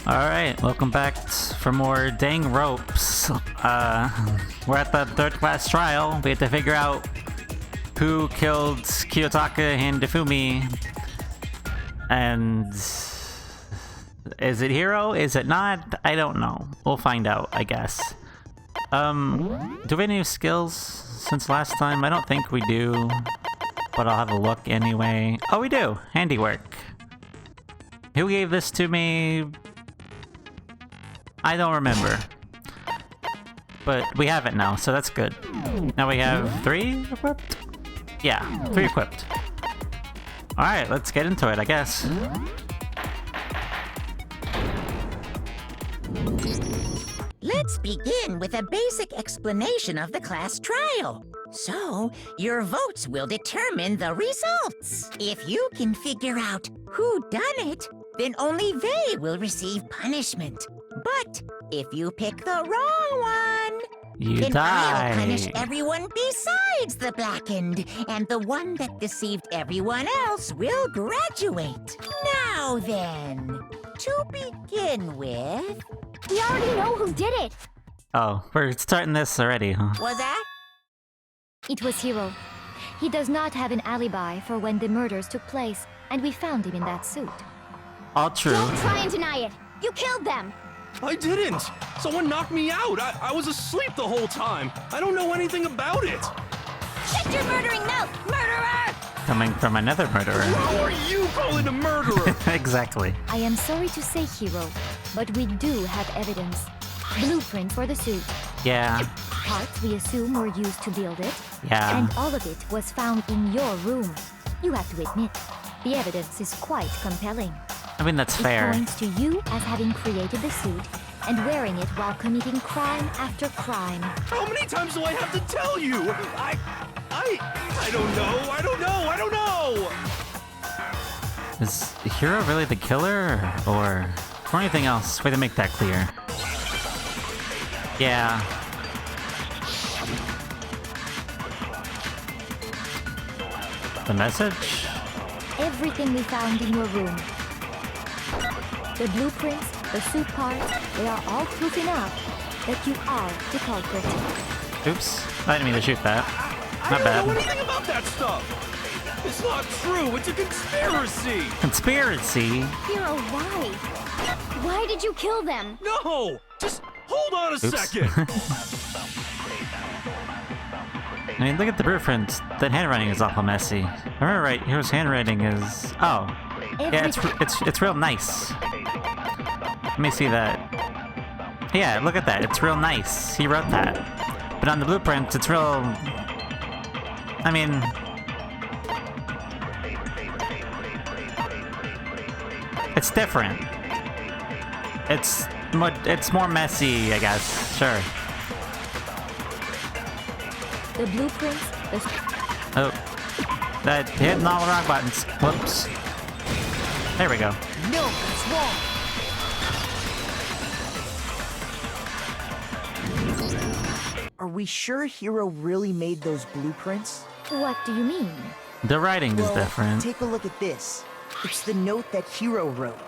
Alright, welcome back for more Danganronpa. We're at the third class trial. We have to figure out who killed Kiyotaka and Defumi. And is it Hiro? Is it not? I don't know. We'll find out, I guess. Do we have any new skills since last time? I don't think we do, but I'll have a look anyway. Oh, we do! Handiwork. Who gave this to me? I don't remember. But we have it now, so that's good. Now we have 3 equipped? Yeah, 3 equipped. Alright, let's get into it, I guess. Let's begin with a basic explanation of the class trial. So, your votes will determine the results. If you can figure out who done it, then only they will receive punishment. But if you pick the wrong one, You then die. I'll punish everyone besides the blackened, and the one that deceived everyone else will graduate. Now then, to begin with... We already know who did it! Oh, we're starting this already, huh? Was that? It was Hiro. He does not have an alibi for when the murders took place, and we found him in that suit. All true. Don't try and deny it! You killed them! I didn't! Someone knocked me out! I was asleep the whole time! I don't know anything about it! Shut your murdering mouth, murderer! Coming from another murderer. Who are you calling a murderer? Exactly. I am sorry to say, Hiro, but we do have evidence. Blueprint for the suit. Yeah. Parts we assume were used to build it. Yeah. And all of it was found in your room. You have to admit, the evidence is quite compelling. I mean, that's fair. It points to you as having created the suit and wearing it while committing crime after crime. How many times do I have to tell you? I don't know! Is Hiro really the killer, or anything else? Way to make that clear. Yeah. The message? Everything we found in your room. The blueprints, the suit parts, they are all proof enough that you are the culprit. Oops. I didn't mean to shoot that. I Not don't know bad. anything about that stuff! It's not true! It's a conspiracy! Conspiracy? Hiro, why? Why did you kill them? No! Just hold on a Oops. second! I mean, look at the blueprint. That handwriting is awful messy. I remember right, Hiro's handwriting is... Oh. Yeah, it's real nice. Let me see that. Yeah, look at that. It's real nice. He wrote that. But on the blueprint, it's real... I mean... It's different. It's more messy, I guess. Sure. The blueprints, the... Oh. That hitting all the wrong buttons. Whoops. There we go. No, it's wrong. Are we sure Hiro really made those blueprints? What do you mean? The writing is Well, different. take a look at this. It's the note that Hiro wrote,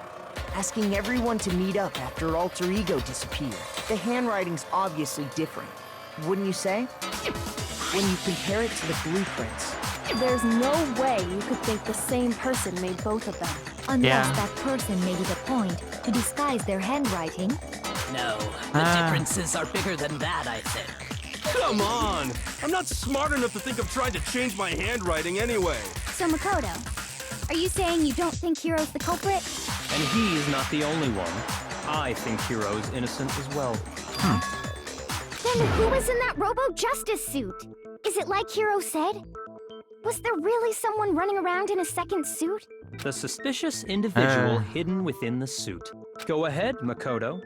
asking everyone to meet up after Alter Ego disappeared. The handwriting's obviously different, wouldn't you say? When you compare it to the blueprints. There's no way you could think the same person made both of them. Unless Yeah. that person made it a point to disguise their handwriting. No, the differences are bigger than that, I think. Come on! I'm not smart enough to think of trying to change my handwriting anyway. So Makoto, are you saying you don't think Hiro's the culprit? And he is not the only one. I think Hiro's innocent as well. Then who was in that Robo-Justice suit? Is it like Hiro said? Was there really someone running around in a second suit? The suspicious individual hidden within the suit. Go ahead, Makoto.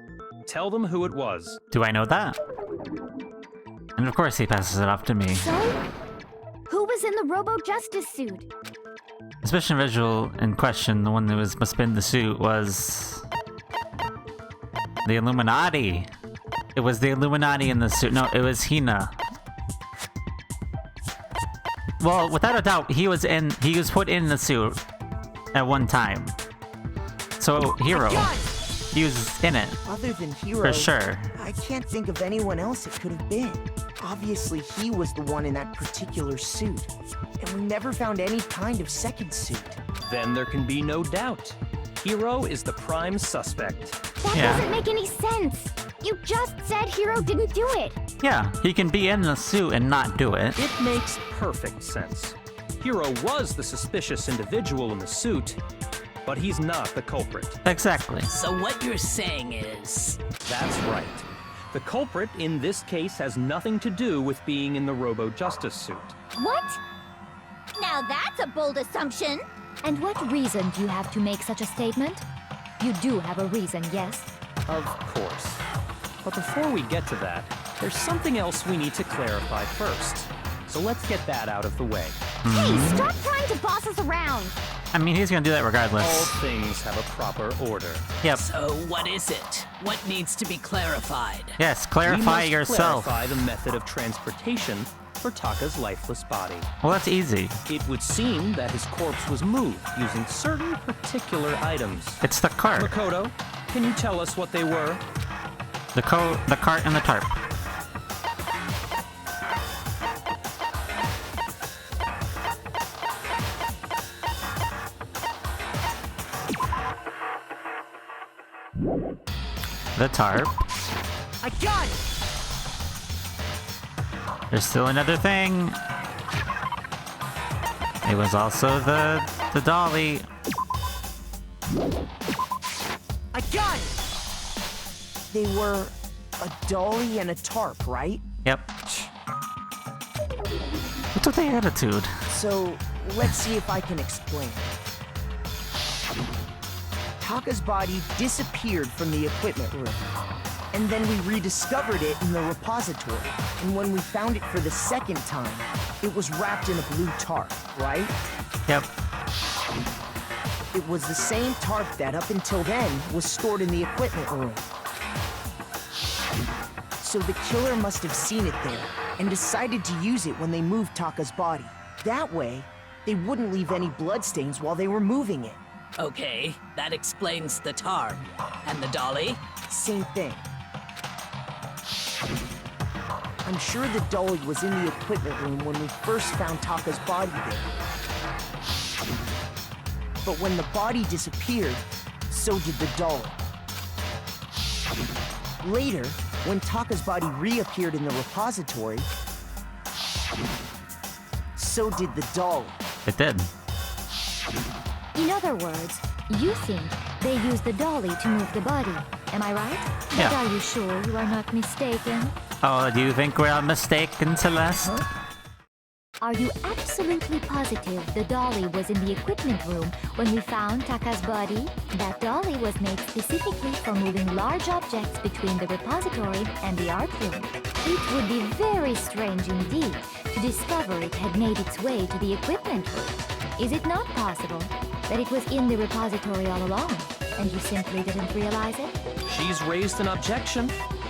Tell them who it was. Do I know that? And of course he passes it off to me. So? Who was in the Robo-Justice suit? The suspicious individual in question, the one that must have been in the suit, was... the Illuminati. It was the Illuminati in the suit. No, it was Hina. Well, without a doubt, he was put in the suit at one time. So, Hiro. He was in it, Other than Hiro, for sure. I can't think of anyone else it could have been. Obviously, he was the one in that particular suit. And we never found any kind of second suit. Then there can be no doubt. Hiro is the prime suspect. That Yeah. doesn't make any sense. You just said Hiro didn't do it. Yeah, he can be in the suit and not do it. It makes perfect sense. Hiro was the suspicious individual in the suit, but he's not the culprit. Exactly. So what you're saying is... That's right. The culprit in this case has nothing to do with being in the Robo-Justice suit. What? Now that's a bold assumption. And what reason do you have to make such a statement? You do have a reason, yes? Of course. But before we get to that, there's something else we need to clarify first. So let's get that out of the way. Hey, stop trying to boss us around. I mean, he's gonna do that All regardless. things have a proper order. Yep. So what is it? What needs to be clarified? Yes, We clarify must yourself. clarify the method of transportation for Taka's lifeless body. Well, that's easy. It would seem that his corpse was moved using certain particular items. It's the cart. Makoto, can you tell us what they were? The cart and the tarp. The tarp. I got it! There's still another thing. It was also the dolly. I got it! They were a dolly and a tarp, right? Yep. What's with the attitude? So, let's see if I can explain. Taka's body disappeared from the equipment room. And then we rediscovered it in the repository. And when we found it for the second time, it was wrapped in a blue tarp, right? Yep. It was the same tarp that, up until then, was stored in the equipment room. So the killer must have seen it there and decided to use it when they moved Taka's body. That way, they wouldn't leave any bloodstains while they were moving it. Okay, that explains the tarp. And the dolly? Same thing. I'm sure the dolly was in the equipment room when we first found Taka's body there. But when the body disappeared, so did the dolly. Later, when Taka's body reappeared in the repository, so did the dolly. It did. In other words, you think they used the dolly to move the body. Am I right? Yeah. But are you sure you are not mistaken? Oh, do you think we're all mistaken, Celeste? Are you absolutely positive the dolly was in the equipment room when we found Taka's body? That dolly was made specifically for moving large objects between the repository and the art room. It would be very strange indeed to discover it had made its way to the equipment room. Is it not possible that it was in the repository all along, and you simply didn't realize it? She's raised an objection.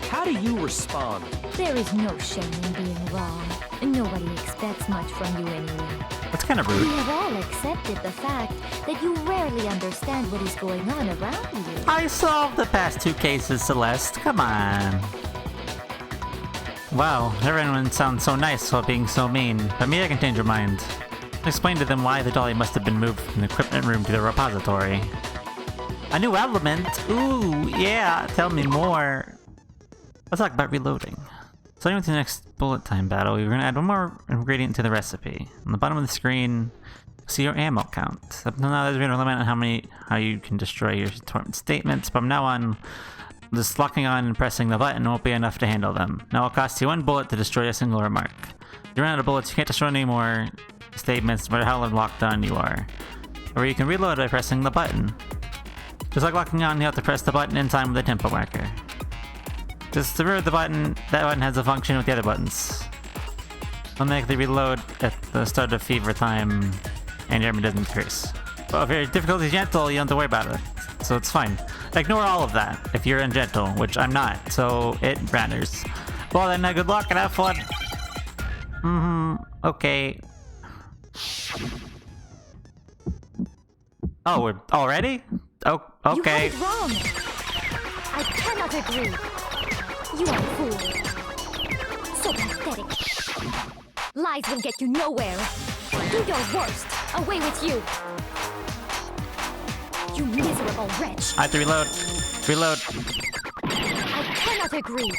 How do you respond? There is no shame in being wrong. Nobody expects much from you anyway. That's kind of We rude. have all accepted the fact that you rarely understand what is going on around you. I solved the past two cases, Celeste. Come on. Wow, everyone sounds so nice while being so mean. But maybe I can change your mind. Explain to them why the dolly must have been moved from the equipment room to the repository. A new element? Ooh, yeah, tell me more. Let's talk about reloading. Starting with the next bullet time battle, we're going to add one more ingredient to the recipe. On the bottom of the screen, see your ammo count. Up until now, there's been a limit on how you can destroy your torment statements, but from now on, just locking on and pressing the button won't be enough to handle them. Now it'll cost you one bullet to destroy a single remark. If you run out of bullets, you can't destroy any more statements, no matter how locked on you are. Or you can reload by pressing the button. Just like locking on, you have to press the button in time with the tempo marker. Just to remember the button, that button has a function with the other buttons. Automatically reload at the start of fever time, and your armor doesn't pierce. But if your difficulty is gentle, you don't have to worry about it. So it's fine. Ignore all of that if you're in gentle, which I'm not, so it matters. Well then, good luck and have fun. Okay. Oh, we're already? Oh, okay. You had it wrong. I cannot agree. You are a fool. So pathetic. Lies will get you nowhere. Do your worst. Away with you. You miserable wretch. I have to reload. Reload. I cannot agree.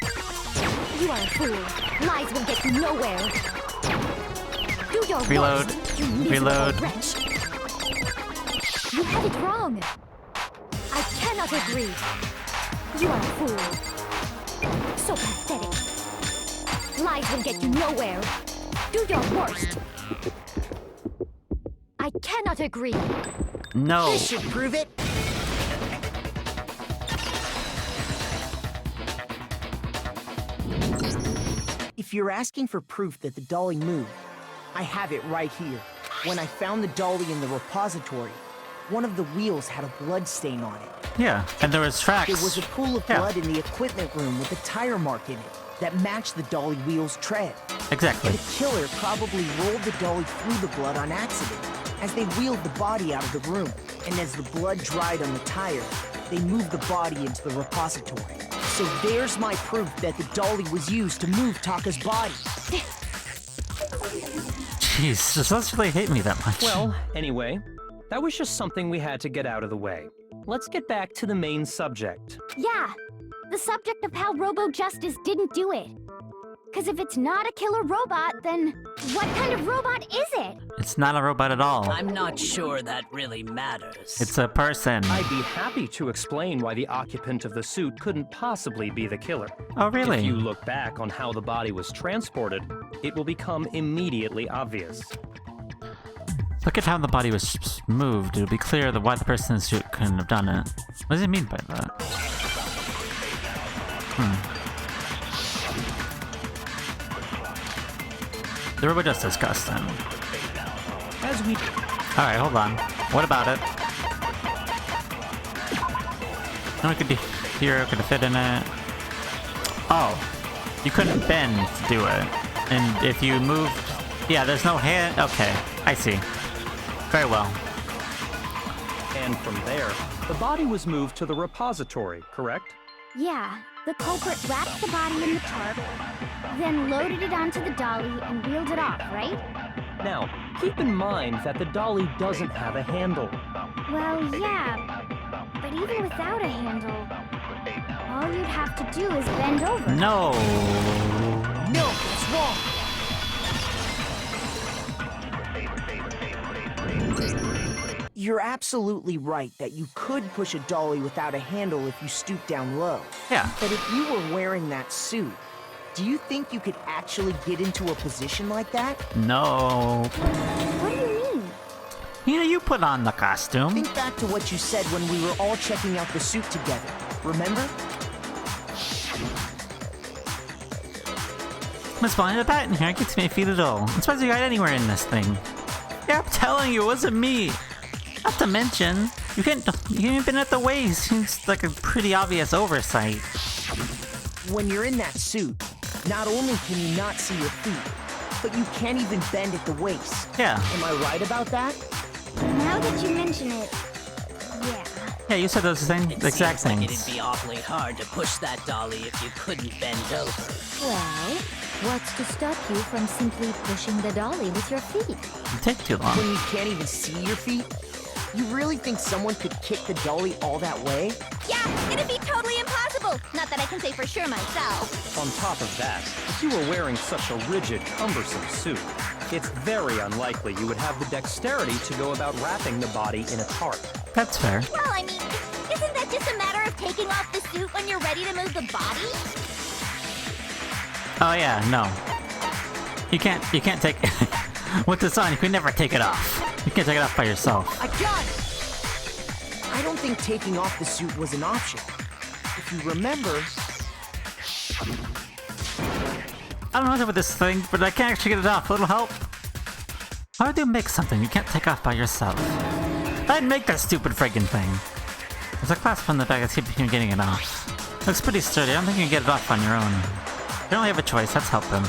You are a fool. Lies will get you nowhere. Do your Reload. worst. You miserable Reload. wretch. You have it wrong. I cannot agree. You are a fool. So pathetic. Lies will get you nowhere. Do your worst. I cannot agree. No. This should prove it. If you're asking for proof that the dolly moved, I have it right here. When I found the dolly in the repository, one of the wheels had a blood stain on it. Yeah, and there was tracks. There was a pool of Yeah. blood in the equipment room with a tire mark in it that matched the dolly wheel's tread. Exactly. The killer probably rolled the dolly through the blood on accident as they wheeled the body out of the room. And as the blood dried on the tire, they moved the body into the repository. So there's my proof that the dolly was used to move Taka's body. Jeez, does this really hate me that much? Well, anyway, that was just something we had to get out of the way. Let's get back to the main subject. Yeah, the subject of how Robo-Justice didn't do it. Because if it's not a killer robot, then what kind of robot is it? It's not a robot at all. I'm not sure that really matters. It's a person. I'd be happy to explain why the occupant of the suit couldn't possibly be the killer. Oh, really? If you look back on how the body was transported, it will become immediately obvious. Look at how the body was moved. It'll be clear that why the person in the suit couldn't have done it. What does he mean by that? The Robo-Justice costume. As we Alright, hold on. What about it? No, Hiro could have fit in it. Oh, you couldn't bend to do it. And if you moved... Yeah, there's no hand... Okay, I see. Very well. And from there, the body was moved to the repository, correct? Yeah, the culprit wrapped the body in the tarp, then loaded it onto the dolly and wheeled it off, right? Now, keep in mind that the dolly doesn't have a handle. Well, yeah, but even without a handle, all you'd have to do is bend over. No! No, it's wrong. You're absolutely right that you could push a dolly without a handle if you stoop down low. Yeah. But if you were wearing that suit, do you think you could actually get into a position like that? No. What do you mean? You put on the costume. Think back to what you said when we were all checking out the suit together. Remember? Miss Bonnie, the bat in here gets me feet at all. I'm surprised you got anywhere in this thing. Yeah, I'm telling you, it wasn't me. Not to mention, you haven't been at the waist. Seems like a pretty obvious oversight. When you're in that suit, not only can you not see your feet, but you can't even bend at the waist. Yeah. Am I right about that? Now that you mention it, yeah. Yeah, you said those same It exact seems like things. it'd be awfully hard to push that dolly if you couldn't bend over. Well, what's to stop you from simply pushing the dolly with your feet? It'd take too long. When you can't even see your feet? You really think someone could kick the dolly all that way? Yeah, it'd be totally impossible. Not that I can say for sure myself. On top of that, if you were wearing such a rigid, cumbersome suit, it's very unlikely you would have the dexterity to go about wrapping the body in a tarp. That's fair. Well, I mean, isn't that just a matter of taking off the suit when you're ready to move the body? Oh yeah, no. You can't take... With this on, you can never take it off. You can't take it off by yourself. I got it! I don't think taking off the suit was an option. If you remember... I don't know what's up with this thing, but I can't actually get it off. A little help? How would you make something you can't take off by yourself? I'd make that stupid friggin' thing. There's a clasp on the back that's keeping you getting it off. Looks pretty sturdy. I don't think you can get it off on your own. You only have a choice. Let's help him.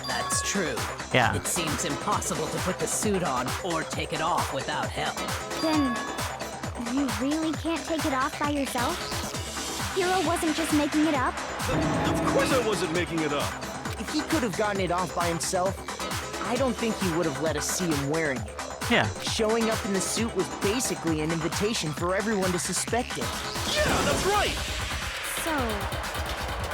That's true. Yeah. It seems impossible to put the suit on or take it off without help. Then, you really can't take it off by yourself? Hiro wasn't just making it up? Of course I wasn't making it up. If he could have gotten it off by himself, I don't think he would have let us see him wearing it. Yeah. Showing up in the suit was basically an invitation for everyone to suspect it. Yeah, that's right. So,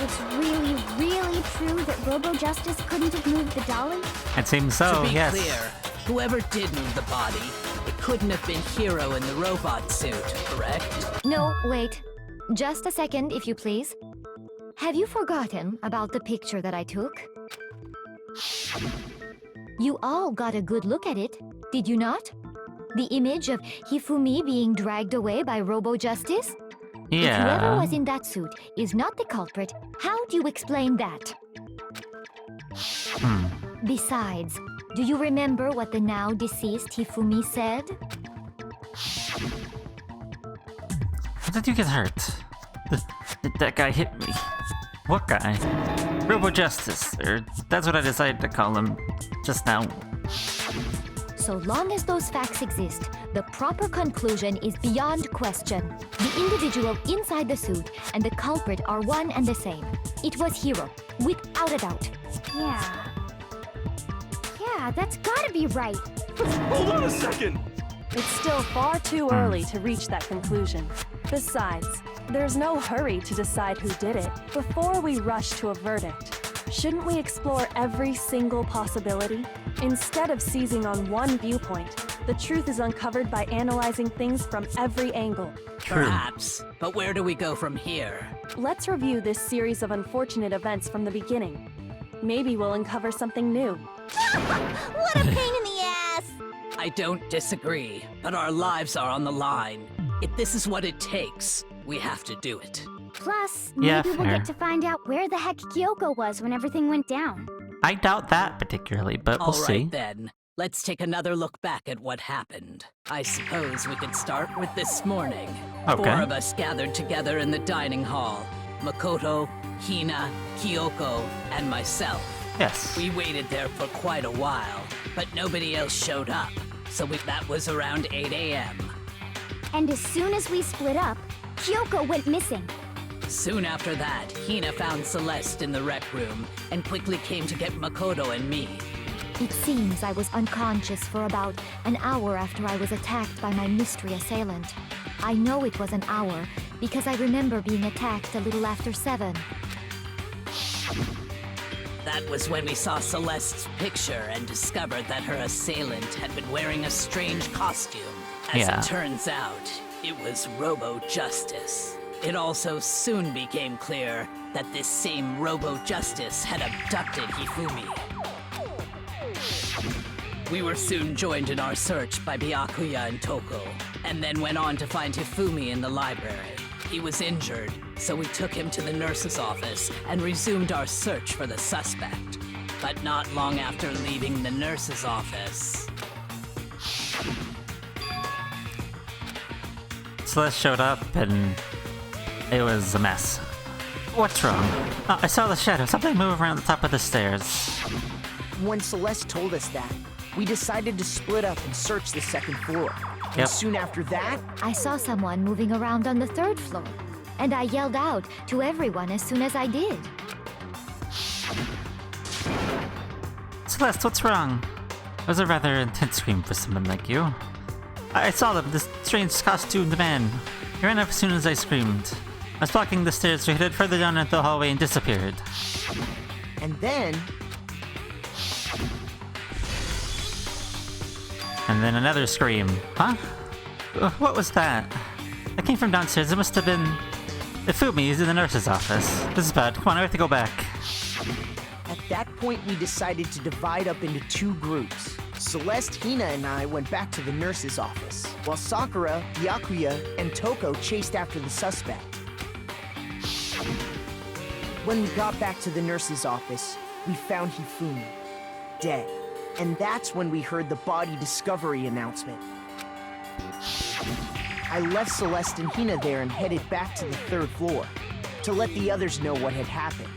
it's really, really true that Robo Justice couldn't have moved the dolly? It seems so, To be yes. clear, whoever did move the body, it couldn't have been Hiro in the robot suit, correct? No, wait. Just a second, if you please. Have you forgotten about the picture that I took? You all got a good look at it, did you not? The image of Hifumi being dragged away by Robo Justice? If whoever Yeah. was in that suit is not the culprit, how do you explain that? Besides, do you remember what the now deceased Hifumi said? How did you get hurt? That guy hit me. What guy? Robo Justice, or that's what I decided to call him just now. So long as those facts exist, the proper conclusion is beyond question. The individual inside the suit and the culprit are one and the same. It was Hiro, without a doubt. Yeah. Yeah, that's gotta be right. Hold on a second. It's still far too early to reach that conclusion. Besides, there's no hurry to decide who did it before we rush to a verdict. Shouldn't we explore every single possibility? Instead of seizing on one viewpoint, the truth is uncovered by analyzing things from every angle. True. Perhaps, but where do we go from here? Let's review this series of unfortunate events from the beginning. Maybe we'll uncover something new. What a pain in the ass! I don't disagree, but our lives are on the line. If this is what it takes, we have to do it. Plus, Yeah, maybe we'll fair. get to find out where the heck Kyoko was when everything went down. I doubt that particularly, but we'll All see. right then, let's take another look back at what happened. I suppose we could start with this morning. Okay. 4 of us gathered together in the dining hall. Makoto, Hina, Kyoko, and myself. Yes. We waited there for quite a while, but nobody else showed up. So that was around 8 a.m. And as soon as we split up, Kyoko went missing. Soon after that, Hina found Celeste in the rec room and quickly came to get Makoto and me. It seems I was unconscious for about an hour after I was attacked by my mystery assailant. I know it was an hour because I remember being attacked a little after 7. That was when we saw Celeste's picture and discovered that her assailant had been wearing a strange costume. As Yeah. it turns out, it was Robo Justice. It also soon became clear that this same Robo Justice had abducted Hifumi. We were soon joined in our search by Byakuya and Toko, and then went on to find Hifumi in the library. He was injured, so we took him to the nurse's office and resumed our search for the suspect. But not long after leaving the nurse's office, Celeste showed up and it was a mess. What's wrong? Oh, I saw the shadow. Something move around the top of the stairs. When Celeste told us that, we decided to split up and search the second floor. Yep. And soon after that, I saw someone moving around on the 3rd floor, and I yelled out to everyone as soon as I did. Celeste, what's wrong? It was a rather intense scream for someone like you. I saw them, this strange costumed man. He ran up as soon as I screamed. I was blocking the stairs, so he headed further down into the hallway and disappeared. and then, And then another scream. Huh? What was that? I came from downstairs. It must have been... Ifumi is in the nurse's office. This is bad. Come on, I have to go back. at that point, we decided to divide up into 2 groups. Celeste, Hina, and I went back to the nurse's office, while Sakura, Byakuya, and Toko chased after the suspect. When we got back to the nurse's office, we found Hifumi, dead. And that's when we heard the body discovery announcement. I left Celeste and Hina there and headed back to the 3rd floor to let the others know what had happened.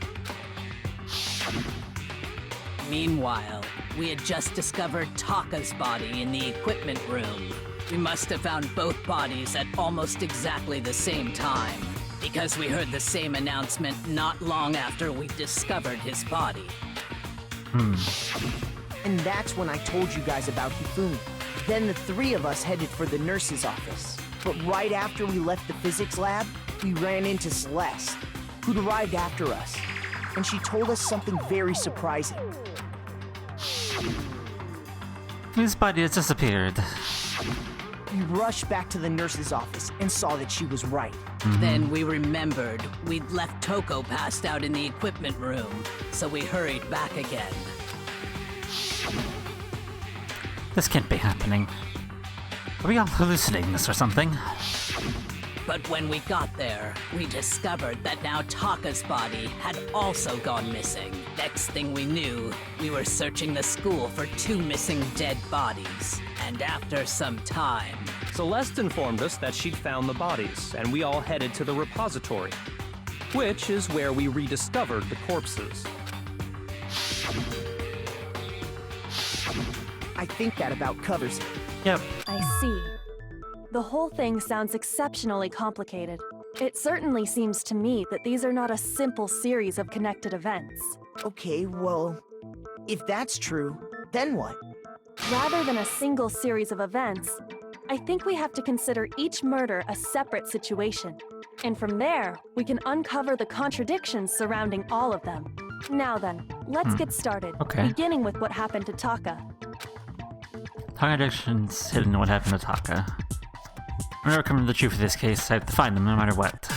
meanwhile, we had just discovered Taka's body in the equipment room. We must have found both bodies at almost exactly the same time. Because we heard the same announcement not long after we discovered his body. And that's when I told you guys about Hifumi. Then the three of us headed for the nurse's office. But right after we left the physics lab, we ran into Celeste, who'd arrived after us. And she told us something very surprising. His body has disappeared. We rushed back to the nurse's office and saw that she was right. Then we remembered we'd left Toko passed out in the equipment room, so we hurried back again. This can't be happening. Are we all hallucinating this or something? But when we got there, we discovered that now Taka's body had also gone missing. Next thing we knew, we were searching the school for 2 missing dead bodies. And after some time... Celeste informed us that she'd found the bodies, and we all headed to the repository, which is where we rediscovered the corpses. I think that about covers it. Yep. I see. The whole thing sounds exceptionally complicated. It certainly seems to me that these are not a simple series of connected events. Okay, well, if that's true, then what? Rather than a single series of events, I think we have to consider each murder a separate situation. And from there, we can uncover the contradictions surrounding all of them. Now then, let's get started, Okay. beginning with what happened to Taka. Contradictions hidden in what happened to Taka. I'm never coming to the truth of this case. I have to find them no matter what.